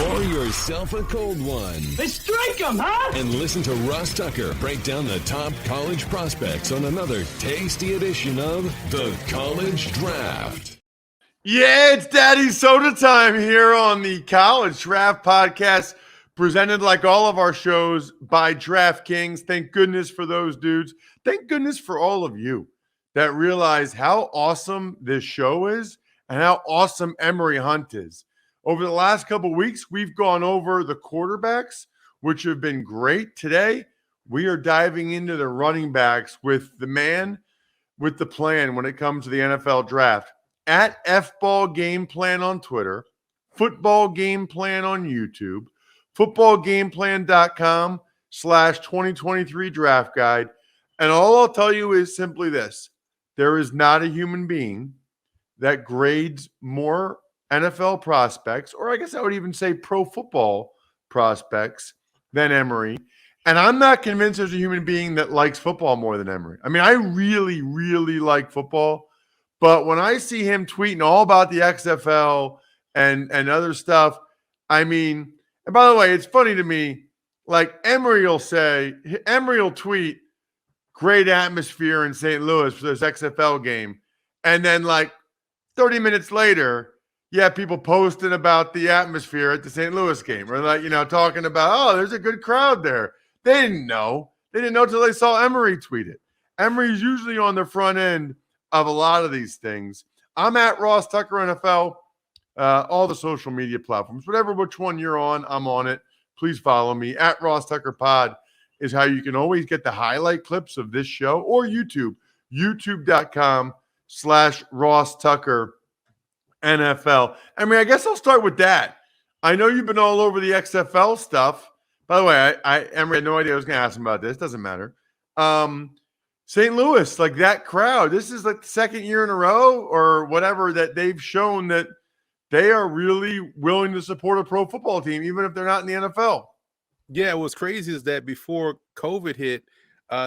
Pour yourself a cold one. Let's drink them, huh? And listen to Ross Tucker break down the top college prospects on another tasty edition of The College Draft. Yeah, it's Daddy Soda time here on the College Draft Podcast, presented like all of our shows by DraftKings. Thank goodness for those dudes. Thank goodness for all of you that realize how awesome this show is and how awesome Emory Hunt is. Over the last couple of weeks, we've gone over the quarterbacks, which have been great. Today, we are diving into the running backs with the man with the plan when it comes to the NFL draft. At FBall Game Plan on Twitter, Football Game Plan on YouTube, footballgameplan.com/2023 draft guide. And all I'll tell you is simply this. There is not a human being that grades more NFL prospects, or I guess I would even say pro football prospects, than Emory. And I'm not convinced there's a human being that likes football more than Emory. I mean, I really, really like football. But when I see him tweeting all about the XFL and other stuff, I mean, and by the way, it's funny to me, like Emory will tweet, great atmosphere in St. Louis for this XFL game. And then like 30 minutes later, people posting about the atmosphere at the St. Louis game, or like, talking about, oh, there's a good crowd there. They didn't know. They didn't know until they saw Emory tweet it. Emory's usually on the front end of a lot of these things. I'm at Ross Tucker NFL, all the social media platforms, which one you're on, I'm on it. Please follow me. At Ross Tucker Pod is how you can always get the highlight clips of this show, or YouTube, youtube.com/Ross Tucker NFL. I mean, I guess I'll start with that. I know you've been all over the XFL stuff. By the way, Emory had no idea I was going to ask him about this. Doesn't matter. St. Louis, like that crowd, this is like the second year in a row or whatever that they've shown that they are really willing to support a pro football team, even if they're not in the NFL. Yeah, what's crazy is that before COVID hit,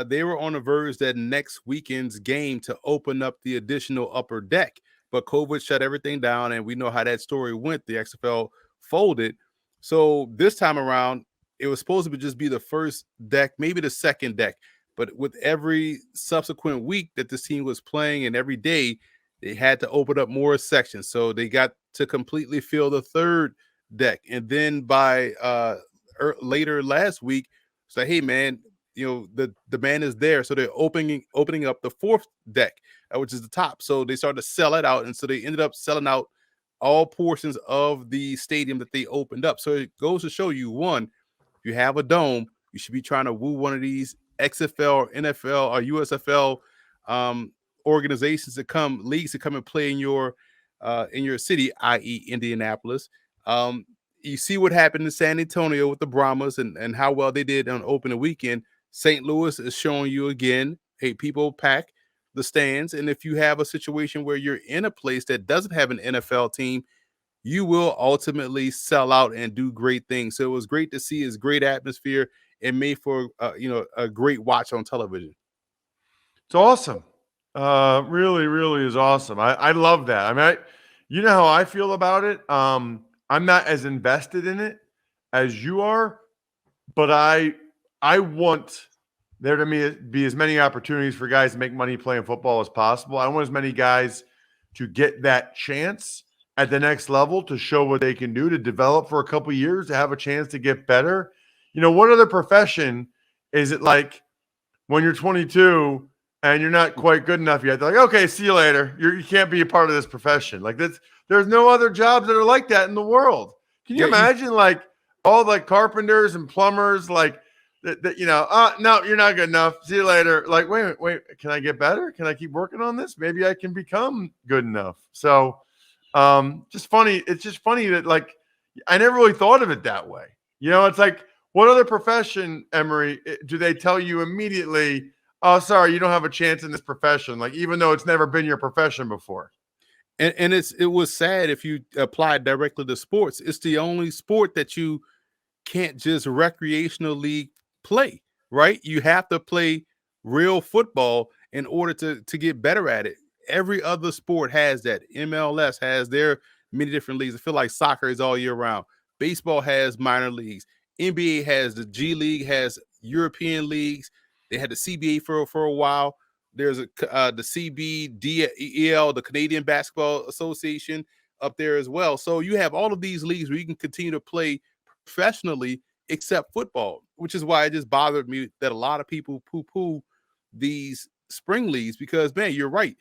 they were on the verge that next weekend's game to open up the additional upper deck. But COVID shut everything down, and we know how that story went. The XFL folded. So this time around, it was supposed to just be the first deck, maybe the second deck. But with every subsequent week that this team was playing and every day, they had to open up more sections. So they got to completely fill the third deck. And then by later last week, say, hey, man, the demand is there. So they're opening up the fourth deck, which is the top. So they started to sell it out. And so they ended up selling out all portions of the stadium that they opened up. So it goes to show you, one, if you have a dome, you should be trying to woo one of these XFL or NFL or USFL organizations leagues to come and play in your city, i.e. Indianapolis. You see what happened in San Antonio with the Brahmas and how well they did on opening weekend. St. Louis is showing you again, hey, people pack the stands. And if you have a situation where you're in a place that doesn't have an NFL team, you will ultimately sell out and do great things. So it was great to see his great atmosphere and made for a great watch on television. It's awesome. Really, really is awesome. I love that. I mean, you know how I feel about it. I'm not as invested in it as you are, but I want there to be as many opportunities for guys to make money playing football as possible. I want as many guys to get that chance at the next level to show what they can do, to develop for a couple of years, to have a chance to get better. What other profession is it like when you're 22 and you're not quite good enough yet? They're like, okay, see you later. You can't be a part of this profession. Like there's no other jobs that are like that in the world. Can you imagine like all the carpenters and plumbers, like that, no, you're not good enough. See you later. Like, wait, can I get better? Can I keep working on this? Maybe I can become good enough. So just funny. It's just funny that like, I never really thought of it that way. It's like, what other profession, Emory, do they tell you immediately, oh, sorry, you don't have a chance in this profession, like even though it's never been your profession before? And it was sad if you apply directly to sports. It's the only sport that you can't just recreationally play, right? You have to play real football in order to get better at it. Every other sport has that. MLS has their many different leagues. I feel like soccer is all year round. Baseball has minor leagues. NBA has the G League, has European leagues. They had the CBA for a while. There's the CBDEL, the Canadian Basketball Association, up there as well. So you have all of these leagues where you can continue to play professionally, except football, which is why it just bothered me that a lot of people poo-poo these spring leagues, because, man, you're right.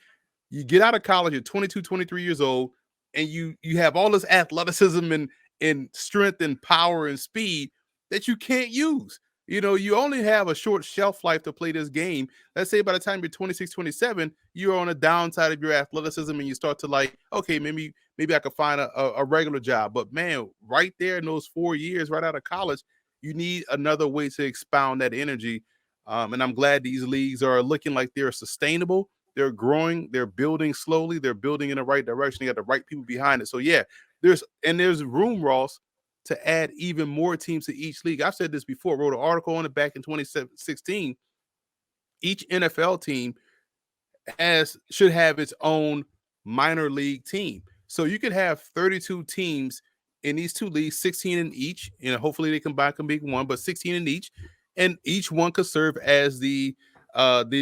You get out of college, you're 22, 23 years old, and you have all this athleticism and strength and power and speed that you can't use. You only have a short shelf life to play this game. Let's say by the time you're 26, 27, you're on the downside of your athleticism and you start to like, okay, maybe I could find a regular job. But, man, right there in those 4 years right out of college, you need another way to expound that energy. And I'm glad these leagues are looking like they're sustainable. They're growing. They're building slowly. They're building in the right direction. They got the right people behind it. So, yeah, there's room, Ross, to add even more teams to each league. I've said this before, wrote an article on it back in 2016. Each NFL team should have its own minor league team. So you could have 32 teams in these two leagues, 16 in each. Hopefully they combine can be one, but 16 in each, and each one could serve as the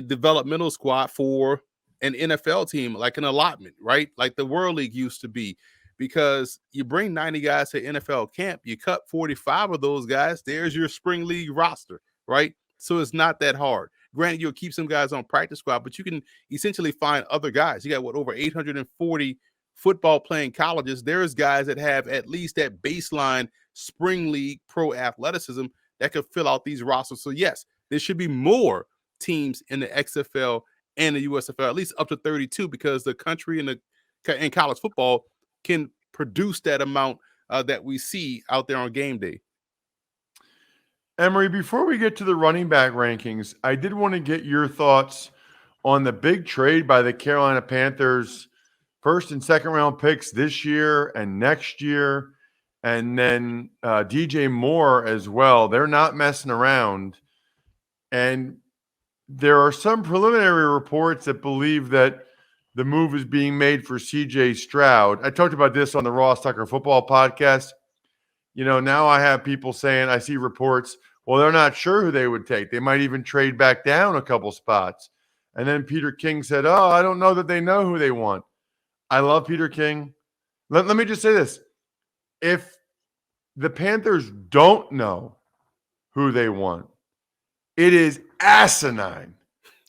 developmental squad for an NFL team, like an allotment, right? Like the World League used to be. Because you bring 90 guys to NFL camp, you cut 45 of those guys, there's your spring league roster, right? So it's not that hard. Granted, you'll keep some guys on practice squad, but you can essentially find other guys. You got over 840 football playing colleges. There's guys that have at least that baseline spring league pro athleticism that could fill out these rosters. So yes, there should be more teams in the XFL and the USFL, at least up to 32, because the country in college football can produce that amount that we see out there on game day. Emery, before we get to the running back rankings, I did want to get your thoughts on the big trade by the Carolina Panthers, first and second round picks this year and next year, and then DJ Moore as well. They're not messing around. And there are some preliminary reports that believe that the move is being made for CJ Stroud. I talked about this on the Ross Tucker Football Podcast. Now I have people saying, I see reports, well, they're not sure who they would take. They might even trade back down a couple spots. And then Peter King said, I don't know that they know who they want. I love Peter King. Let me just say this. If the Panthers don't know who they want, it is asinine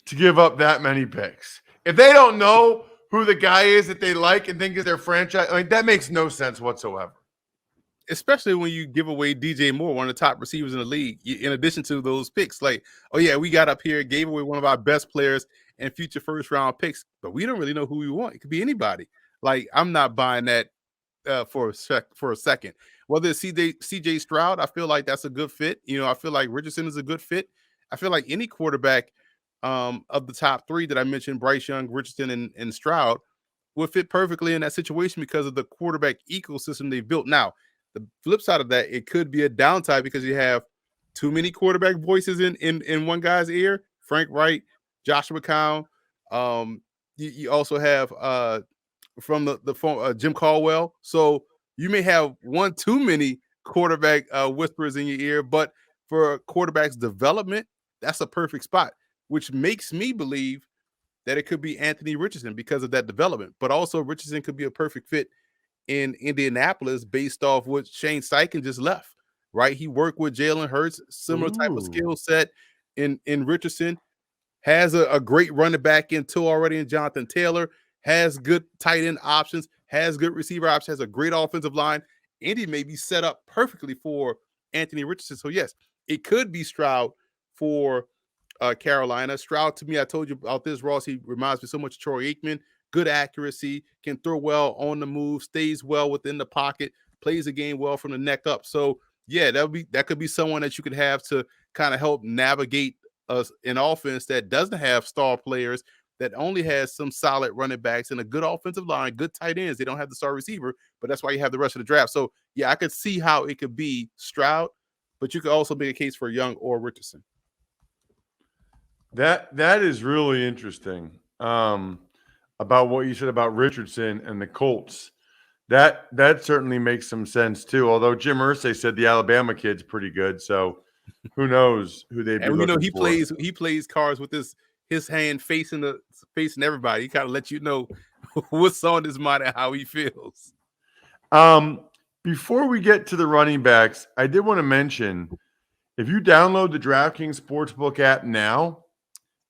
to give up that many picks. If they don't know who the guy is that they like and think is their franchise, that makes no sense whatsoever. Especially when you give away DJ Moore, one of the top receivers in the league, in addition to those picks. Like, oh, yeah, we got up here, gave away one of our best players and future first-round picks, but we don't really know who we want. It could be anybody. Like, I'm not buying that for a second. Whether it's CJ Stroud, I feel like that's a good fit. I feel like Richardson is a good fit. I feel like any quarterback of the top three that I mentioned, Bryce Young, Richardson, and Stroud, would fit perfectly in that situation because of the quarterback ecosystem they've built. Now, the flip side of that, it could be a downside because you have too many quarterback voices in one guy's ear. Frank Wright, Joshua McCown. You also have from the Jim Caldwell. So you may have one too many quarterback whisperers in your ear, but for quarterback's development, that's a perfect spot, which makes me believe that it could be Anthony Richardson because of that development. But also Richardson could be a perfect fit in Indianapolis based off what Shane Steichen just left, right? He worked with Jalen Hurts, similar type of skill set in Richardson, has a great running back in tow already in Jonathan Taylor, has good tight end options, has good receiver options, has a great offensive line. Indy may be set up perfectly for Anthony Richardson. So yes, it could be Stroud for Carolina. Stroud, to me, I told you about this, Ross, he reminds me so much of Troy Aikman. Good accuracy, can throw well on the move, stays well within the pocket, plays the game well from the neck up. So yeah, that could be someone that you could have to kind of help navigate an offense that doesn't have star players, that only has some solid running backs and a good offensive line, good tight ends. They don't have the star receiver, but that's why you have the rest of the draft. So yeah, I could see how it could be Stroud, but you could also make a case for Young or Richardson. That is really interesting about what you said about Richardson and the Colts. That certainly makes some sense too. Although Jim Irsay said the Alabama kid's pretty good, so who knows who they'd be And looking for. he plays cards with his hand facing everybody. He kind of lets you know what's on his mind and how he feels. Before we get to the running backs, I did want to mention, if you download the DraftKings Sportsbook app now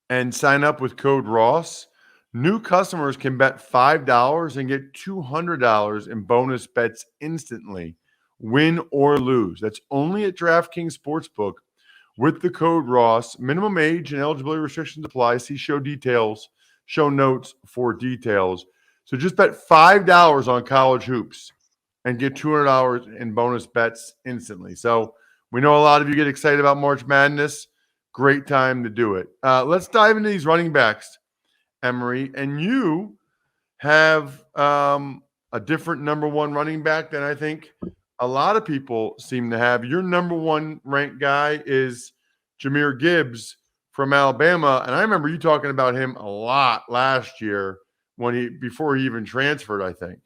and sign up with code Ross, new customers can bet $5 and get $200 in bonus bets instantly, win or lose. That's only at DraftKings Sportsbook with the code Ross. Minimum age and eligibility restrictions apply. See show notes for details. So just bet $5 on college hoops and get $200 in bonus bets instantly. So we know a lot of you get excited about March Madness. Great time to do it. Let's dive into these running backs, Emery. And you have a different number one running back than I think a lot of people seem to have. Your number one ranked guy is Jamir Gibbs from Alabama. And I remember you talking about him a lot last year before he even transferred, I think.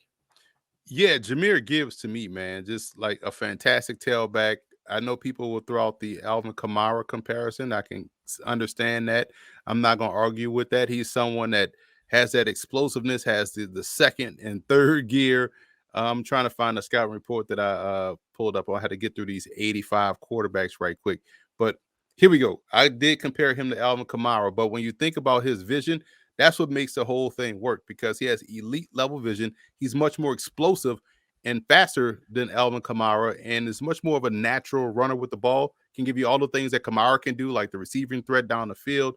Yeah, Jamir Gibbs to me, man, just like a fantastic tailback. I know people will throw out the Alvin Kamara comparison. I can understand that. I'm not going to argue with that. He's someone that has that explosiveness, has the second and third gear. I'm trying to find a scouting report that I pulled up. I had to get through these 85 quarterbacks right quick. But here we go. I did compare him to Alvin Kamara. But when you think about his vision, that's what makes the whole thing work, because he has elite level vision. He's much more explosive and faster than Alvin Kamara, and is much more of a natural runner with the ball. Can give you all the things that Kamara can do, like the receiving threat down the field.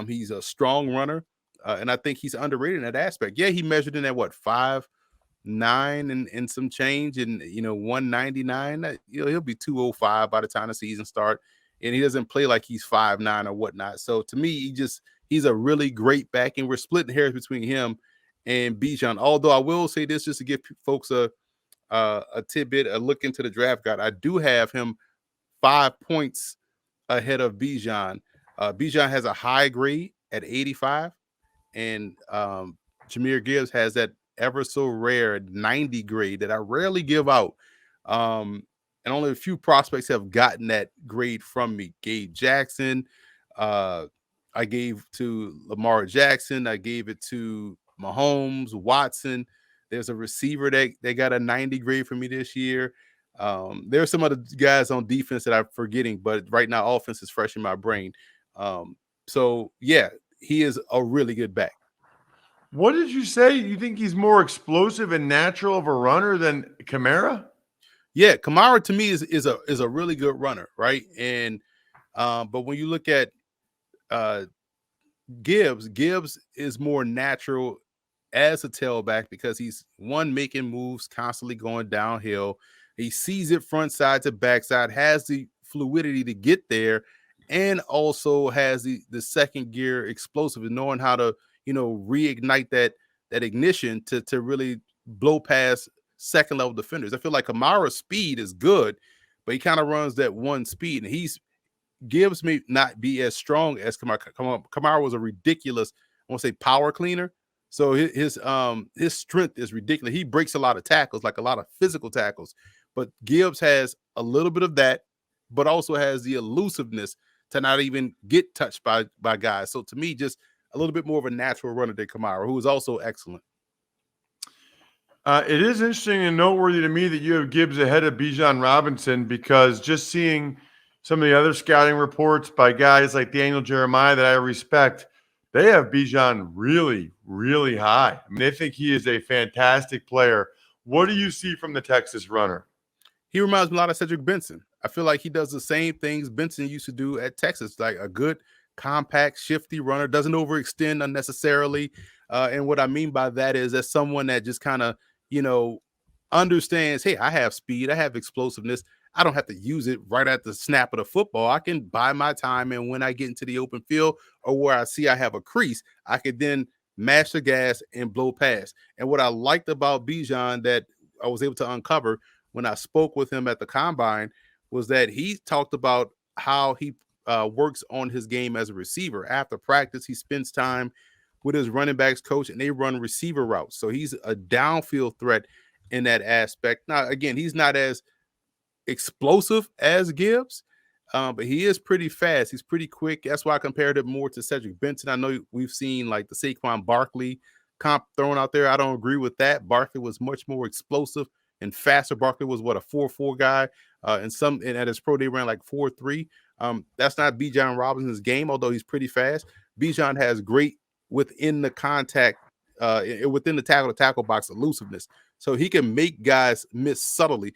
He's a strong runner, and I think he's underrated in that aspect. Yeah, he measured in at 5'9" and some change, and 199. He'll be 205 by the time the season starts, and he doesn't play like he's 5'9" or whatnot. So to me, he's a really great back, and we're splitting hairs between him and Bijan. Although I will say this, just to give folks a tidbit, a look into the draft guide, I do have him 5 points ahead of Bijan. Bijan has a high grade at 85, and Jamir Gibbs has that ever so rare 90 grade that I rarely give out. And only a few prospects have gotten that grade from me. Gabe Jackson, I gave to Lamar Jackson. I gave it to Mahomes, Watson. There's a receiver that they got a 90 grade for me this year. There's some other guys on defense that I'm forgetting, but right now offense is fresh in my brain. So yeah, he is a really good back. What did you say? You think he's more explosive and natural of a runner than Kamara? Yeah, Kamara to me is a really good runner, right? And but when you look at Gibbs is more natural as a tailback, because he's making moves, constantly going downhill. He sees it front side to backside, has the fluidity to get there, and also has the second gear explosive, and knowing how to reignite that ignition to really blow past second level defenders. I feel like Kamara's speed is good, but he kind of runs that one speed, and Gibbs may not be as strong as Kamara. Kamara was a ridiculous, I want to say, power cleaner. So his strength is ridiculous. He breaks a lot of tackles, like a lot of physical tackles. But Gibbs has a little bit of that, but also has the elusiveness to not even get touched by guys. So to me, just a little bit more of a natural runner than Kamara, who is also excellent. It is interesting and noteworthy to me that you have Gibbs ahead of Bijan Robinson, because just seeing some of the other scouting reports by guys like Daniel Jeremiah that I respect, they have Bijan really, really high. I mean, they think he is a fantastic player. What do you see from the Texas runner? He reminds me a lot of Cedric Benson. I feel like he does the same things Benson used to do at Texas, like a good, compact, shifty runner, doesn't overextend unnecessarily. And what I mean by that is that's someone that just kind of, understands, hey, I have speed, I have explosiveness. I don't have to use it right at the snap of the football. I can buy my time, and when I get into the open field or where I see I have a crease, I could then mash the gas and blow past. And what I liked about Bijan that I was able to uncover when I spoke with him at the combine was that he talked about how he works on his game as a receiver. After practice, he spends time with his running backs coach, and they run receiver routes. So he's a downfield threat. in that aspect. Now, again, he's not as explosive as Gibbs, but he is pretty fast. He's pretty quick. That's why I compared it more to Cedric Benson. I know we've seen like the Saquon Barkley comp thrown out there. I don't agree with that. Barkley was much more explosive and faster. Barkley was what, a 4.4 guy, and at his pro they ran like 4.3. That's not Bijan Robinson's game, although he's pretty fast. Bijan has great within the contact, within the tackle box elusiveness. So he can make guys miss subtly.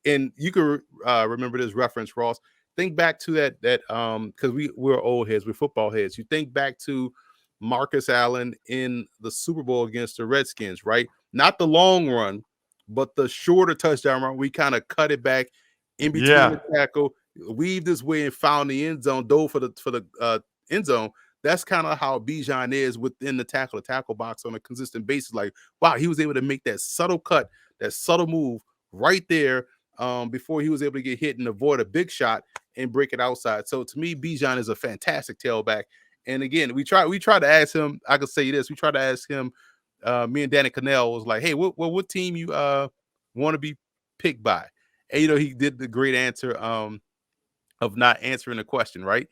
And you can remember this reference, Ross. Think back to that because we're old heads, we're football heads. You think back to Marcus Allen in the Super Bowl against the Redskins, right? Not the long run, but the shorter touchdown run. We kind of cut it back in between the tackle, weaved his way and found the end zone, dove for the end zone. That's kind of how Bijan is within the tackle box on a consistent basis. Like, wow, he was able to make that subtle cut, that subtle move right there before he was able to get hit and avoid a big shot and break it outside. So to me, Bijan is a fantastic tailback. And again, we try to ask him. I could say this: we tried to ask him. Me and Danny Cannell was like, "Hey, what team you want to be picked by?" And he did the great answer of not answering the question, right?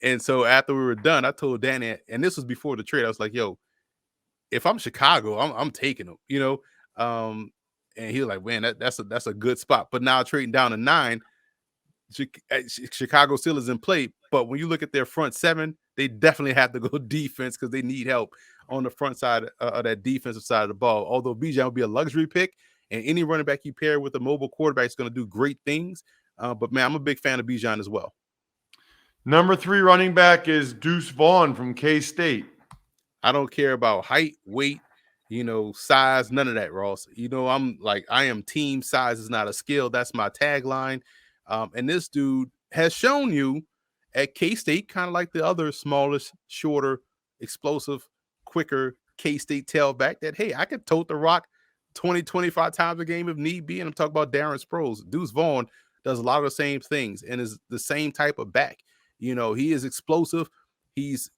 And so after we were done, I told Danny, and this was before the trade, I was like, "Yo, if I'm Chicago, I'm taking him," And he was like, "Man, that's a good spot." But now trading down to 9, Chicago still is in play. But when you look at their front 7, they definitely have to go defense because they need help on the front side of that defensive side of the ball. Although Bijan would be a luxury pick, and any running back you pair with a mobile quarterback is going to do great things. But man, I'm a big fan of Bijan as well. Number 3 running back is Deuce Vaughn from K-State. I don't care about height, weight, size, none of that, Ross. I am team size is not a skill. That's my tagline. And this dude has shown you at K-State, kind of like the other smallest, shorter, explosive, quicker K-State tailback, that, hey, I could tote the rock 20, 25 times a game if need be. And I'm talking about Darren Sproles. Deuce Vaughn does a lot of the same things and is the same type of back. He is explosive. He's,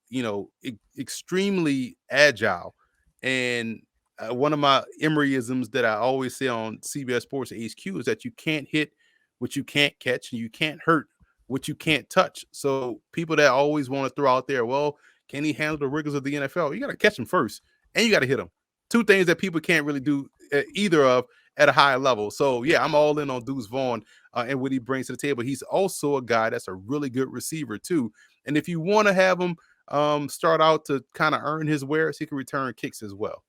extremely agile. And one of my Emeryisms that I always say on CBS Sports HQ is that you can't hit what you can't catch, and you can't hurt what you can't touch. So people that always want to throw out there, well, can he handle the rigors of the NFL? You got to catch him first, and you got to hit him. 2 things that people can't really do either of at a higher level. So, yeah, I'm all in on Deuce Vaughn and what he brings to the table. He's also a guy that's a really good receiver, too. And if you want to have him start out to kind of earn his wares, he can return kicks as well.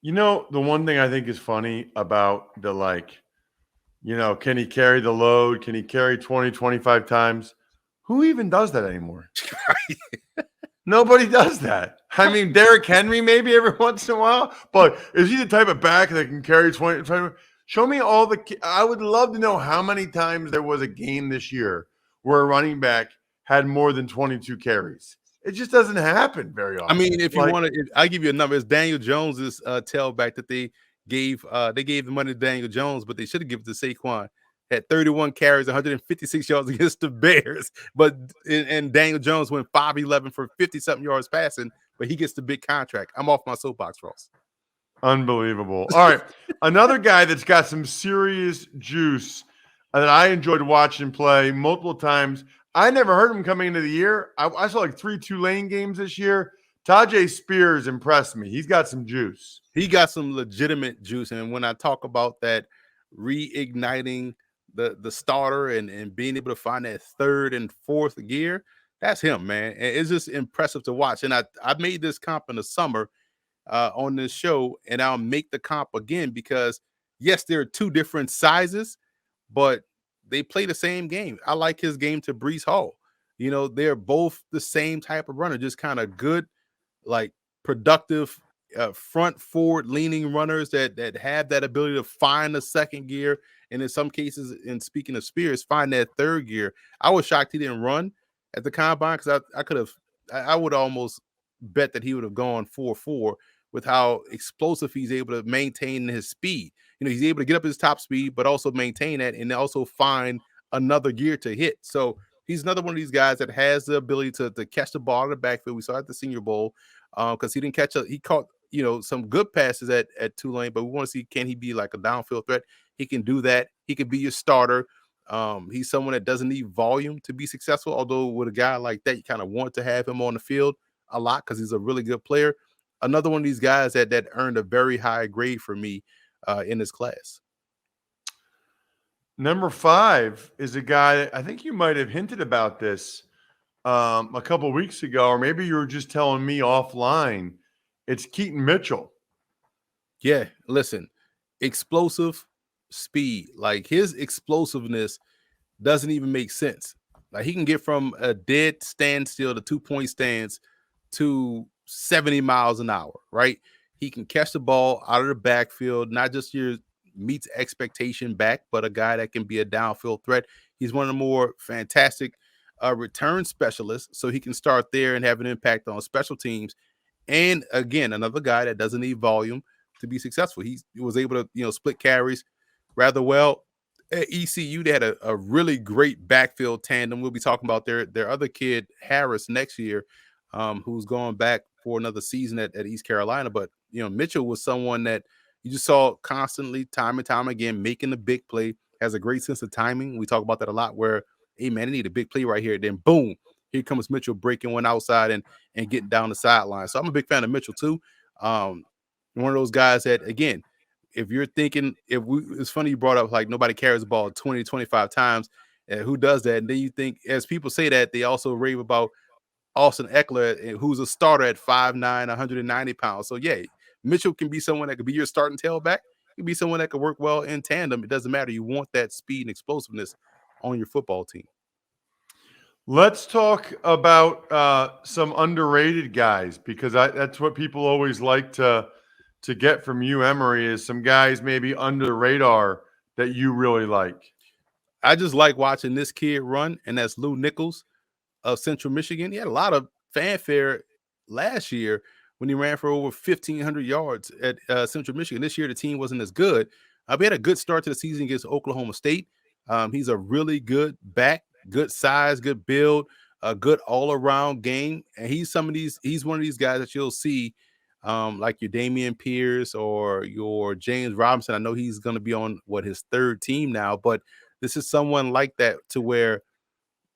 The one thing I think is funny about the, can he carry the load? Can he carry 20, 25 times? Who even does that anymore? Nobody does that. I mean, Derrick Henry maybe every once in a while, but is he the type of back that can carry 20? Show me all I would love to know how many times there was a game this year where a running back had more than 22 carries. It just doesn't happen very often. I mean, if you want to, I'll give you a number. It's Daniel Jones's tailback that they gave the money to Daniel Jones, but they should have given it to Saquon. Had 31 carries, 156 yards against the Bears. But and Daniel Jones went 5-11 for 50-something yards passing, but he gets the big contract. I'm off my soapbox, Ross. Unbelievable. All right. Another guy that's got some serious juice that I enjoyed watching play multiple times. I never heard him coming into the year. I saw like 3 Tulane games this year. Tajay Spears impressed me. He's got some juice. He got some legitimate juice. And when I talk about that reigniting the starter and being able to find that 3rd and 4th gear, that's him, man. And it's just impressive to watch. And I made this comp in the summer on this show, and I'll make the comp again because, yes, there are 2 different sizes, but they play the same game. I like his game to Breece Hall. They're both the same type of runner, just kind of good, like productive front forward leaning runners that have that ability to find the 2nd gear. And in some cases, and speaking of Spears, find that 3rd gear. I was shocked he didn't run at the combine because I would almost bet that he would have gone 4.4 with how explosive he's able to maintain his speed. He's able to get up his top speed, but also maintain that and also find another gear to hit. So he's another one of these guys that has the ability to catch the ball in the backfield. We saw at the Senior Bowl because he some good passes at Tulane, but we want to see, can he be like a downfield threat? He can do that. He can be your starter. He's someone that doesn't need volume to be successful, although with a guy like that, you kind of want to have him on the field a lot because he's a really good player. Another one of these guys that earned a very high grade for me in this class. Number 5 is a guy, I think you might have hinted about this a couple of weeks ago, or maybe you were just telling me offline. It's Keaton Mitchell. Yeah, listen, explosive speed. Like his explosiveness doesn't even make sense. Like he can get from a dead standstill to 2-point stance to 70 miles an hour, right? He can catch the ball out of the backfield, not just your meets expectation back, but a guy that can be a downfield threat. He's one of the more fantastic return specialists, so he can start there and have an impact on special teams. And again, another guy that doesn't need volume to be successful. He was able to, split carries rather well. At ECU, they had a really great backfield tandem. We'll be talking about their other kid, Harris, next year, who's going back for another season at East Carolina. But, Mitchell was someone that you just saw constantly, time and time again, making the big play, has a great sense of timing. We talk about that a lot where, hey, man, I need a big play right here. Then, boom, here comes Mitchell breaking one outside and getting down the sideline. So I'm a big fan of Mitchell, too. One of those guys that, again, if you're thinking, it's funny you brought up like nobody carries the ball 20, 25 times. Who does that? And then you think, as people say that, they also rave about Austin Eckler, who's a starter at 5'9", 190 pounds. So, yeah, Mitchell can be someone that could be your starting tailback. He can be someone that could work well in tandem. It doesn't matter. You want that speed and explosiveness on your football team. Let's talk about some underrated guys, because that's what people always like to get from you, Emory, is some guys maybe under the radar that you really like. I just like watching this kid run, and that's Lou Nichols of Central Michigan. He had a lot of fanfare last year when he ran for over 1,500 yards at Central Michigan. This year, the team wasn't as good. We had a good start to the season against Oklahoma State. He's a really good back, good size, good build, a good all-around game. And he's one of these guys that you'll see like your Damian Pierce or your James Robinson. I know he's going to be on his third team now, but this is someone like that to where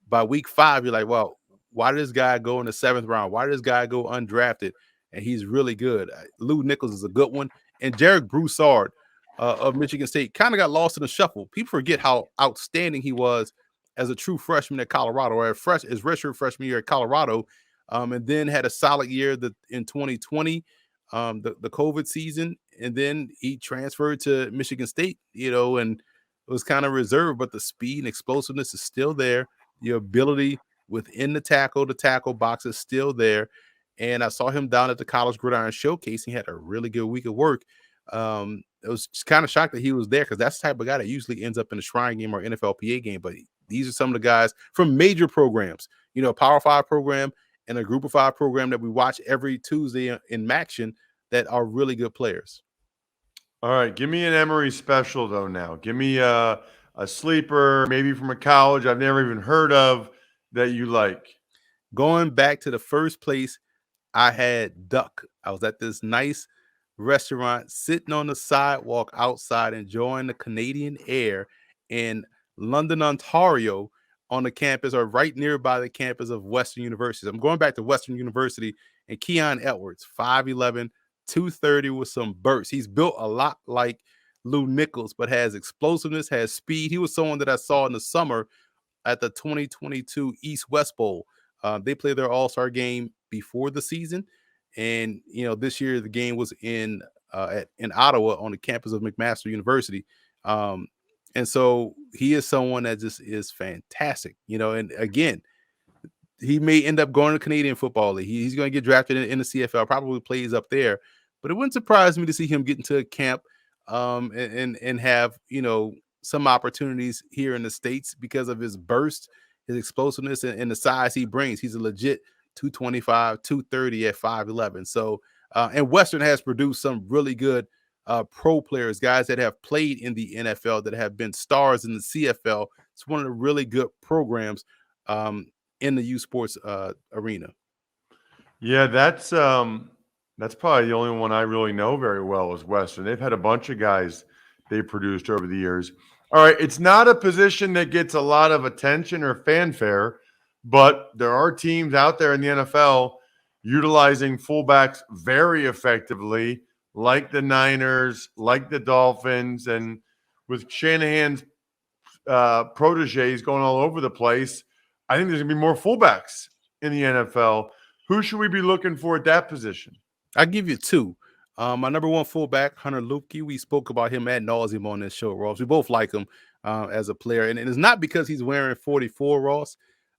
by week 5, you're like, well, why did this guy go in the 7th round? Why did this guy go undrafted? And he's really good. Lou Nichols is a good one. And Jarek Broussard of Michigan State kind of got lost in the shuffle. People forget how outstanding he was as a true freshman at Colorado, or his redshirt freshman year at Colorado, and then had a solid year in 2020, the COVID season. And then he transferred to Michigan State, and it was kind of reserved, but the speed and explosiveness is still there. Your ability within the tackle box is still there. And I saw him down at the College Gridiron Showcase. He had a really good week of work. It was just kind of shocked that he was there, because that's the type of guy that usually ends up in a Shrine game or NFLPA game. But these are some of the guys from major programs, a Power 5 program and a Group of 5 program that we watch every Tuesday in Maction that are really good players. All right, give me an Emory special, though, now. Give me a sleeper, maybe from a college I've never even heard of, that you like. Going back to the first place, I had duck. I was at this nice restaurant sitting on the sidewalk outside enjoying the Canadian air in London, Ontario, on the campus, or right nearby the campus of Western University. I'm going back to Western University, and Keon Edwards, 5'11", 230 with some bursts. He's built a lot like Lou Nichols, but has explosiveness, has speed. He was someone that I saw in the summer at the 2022 East-West Bowl. They played their all-star game before the season. And, this year the game was in Ottawa on the campus of McMaster University. And so he is someone that just is fantastic, and again, he may end up going to Canadian Football League. He's going to get drafted in the CFL, probably plays up there. But it wouldn't surprise me to see him get into a camp and have, some opportunities here in the States because of his burst, his explosiveness, and the size he brings. He's a legit 225, 230 at 5'11". So, and Western has produced some really good pro players, guys that have played in the NFL, that have been stars in the CFL. It's one of the really good programs in the U Sports arena. Yeah, that's That's probably the only one I really know very well is Western. They've had a bunch of guys they produced over the years. All right, it's not a position that gets a lot of attention or fanfare, but there are teams out there in the NFL utilizing fullbacks very effectively, like the Niners, like the Dolphins, and with Shanahan's proteges going all over the place, I think there's going to be more fullbacks in the NFL. Who should we be looking for at that position? I'll give you two. My number one fullback, Hunter Luepke. We spoke about him ad nauseum on this show, Ross. We both like him as a player. And it's not because he's wearing 44, Ross.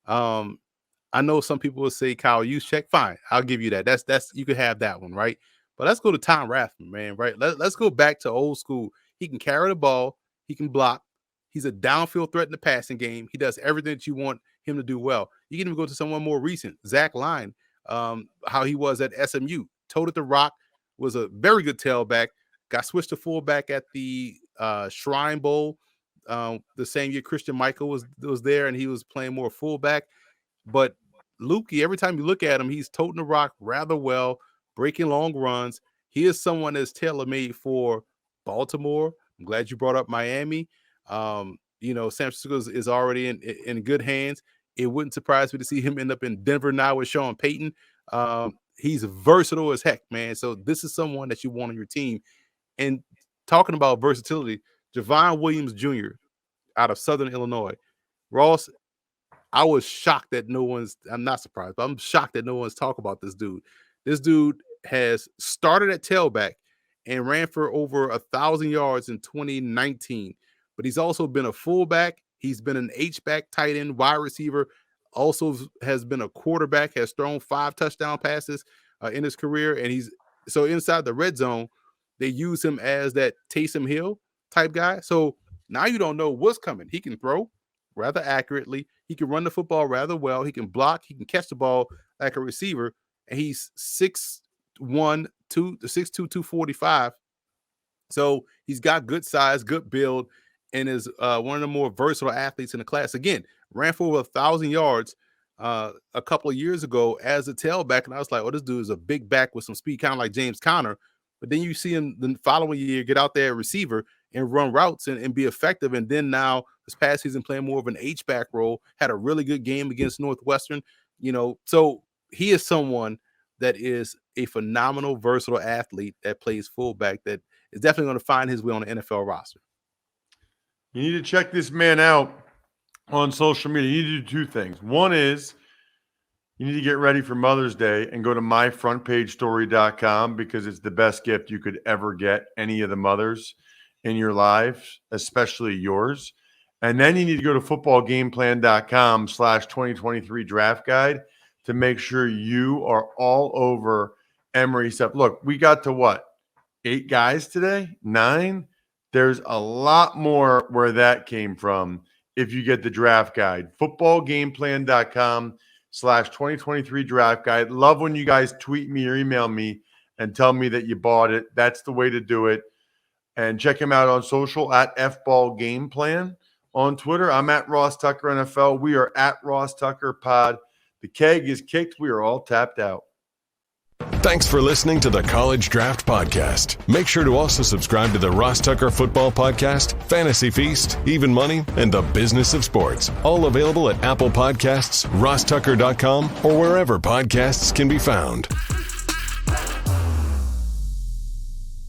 I know some people will say Kyle Juszczyk. Fine, I'll give you that. That's you can have that one, right? But let's go to Tom Rathman, man, right? Let's go back to old school. He can carry the ball. He can block. He's a downfield threat in the passing game. He does everything that you want him to do well. You can even go to someone more recent, Zach Line, how he was at SMU. Toted the rock, was a very good tailback, got switched to fullback at the Shrine Bowl the same year Christian Michael was there, and he was playing more fullback. But Luepke, every time you look at him, he's toting the rock rather well, breaking long runs. He is someone that's tailor-made for Baltimore. I'm glad you brought up Miami. San Francisco is already in good hands. It wouldn't surprise me to see him end up in Denver now with Sean Payton. He's versatile as heck, man. So this is someone that you want on your team. And talking about versatility, Javon Williams Jr. out of Southern Illinois. Ross, I was shocked that I'm not surprised, but I'm shocked that no one's talking about this dude. This dude has started at tailback and ran for over 1,000 yards in 2019. But he's also been a fullback. He's been an H-back, tight end, wide receiver. Also has been a quarterback, has thrown 5 touchdown passes in his career. And so inside the red zone, they use him as that Taysom Hill type guy. So now you don't know what's coming. He can throw rather accurately. He can run the football rather well. He can block. He can catch the ball like a receiver. And he's 6'1", 245. So he's got good size, good build, and is one of the more versatile athletes in the class. Again, ran for over 1,000 yards a couple of years ago as a tailback, and I was like, oh, this dude is a big back with some speed, kind of like James Conner. But then you see him the following year get out there at receiver and run routes and be effective. And then now this past season playing more of an H-back role, had a really good game against Northwestern. So he is someone that is a phenomenal, versatile athlete that plays fullback that is definitely going to find his way on the NFL roster. You need to check this man out on social media. You need to do 2 things. One is you need to get ready for Mother's Day and go to myfrontpagestory.com because it's the best gift you could ever get any of the mothers in your lives, especially yours. And then you need to go to footballgameplan.com/2023 draft guide to make sure you are all over Emery stuff. Look, we got to 8 guys today? 9? There's a lot more where that came from if you get the draft guide. Footballgameplan.com/2023 draft guide. Love when you guys tweet me or email me and tell me that you bought it. That's the way to do it. And check him out on social at FBallGamePlan on Twitter. I'm at Ross Tucker NFL. We are at Ross Tucker Pod. The keg is kicked. We are all tapped out. Thanks for listening to the College Draft Podcast. Make sure to also subscribe to the Ross Tucker Football Podcast, Fantasy Feast, Even Money, and the Business of Sports. All available at Apple Podcasts, rosstucker.com, or wherever podcasts can be found.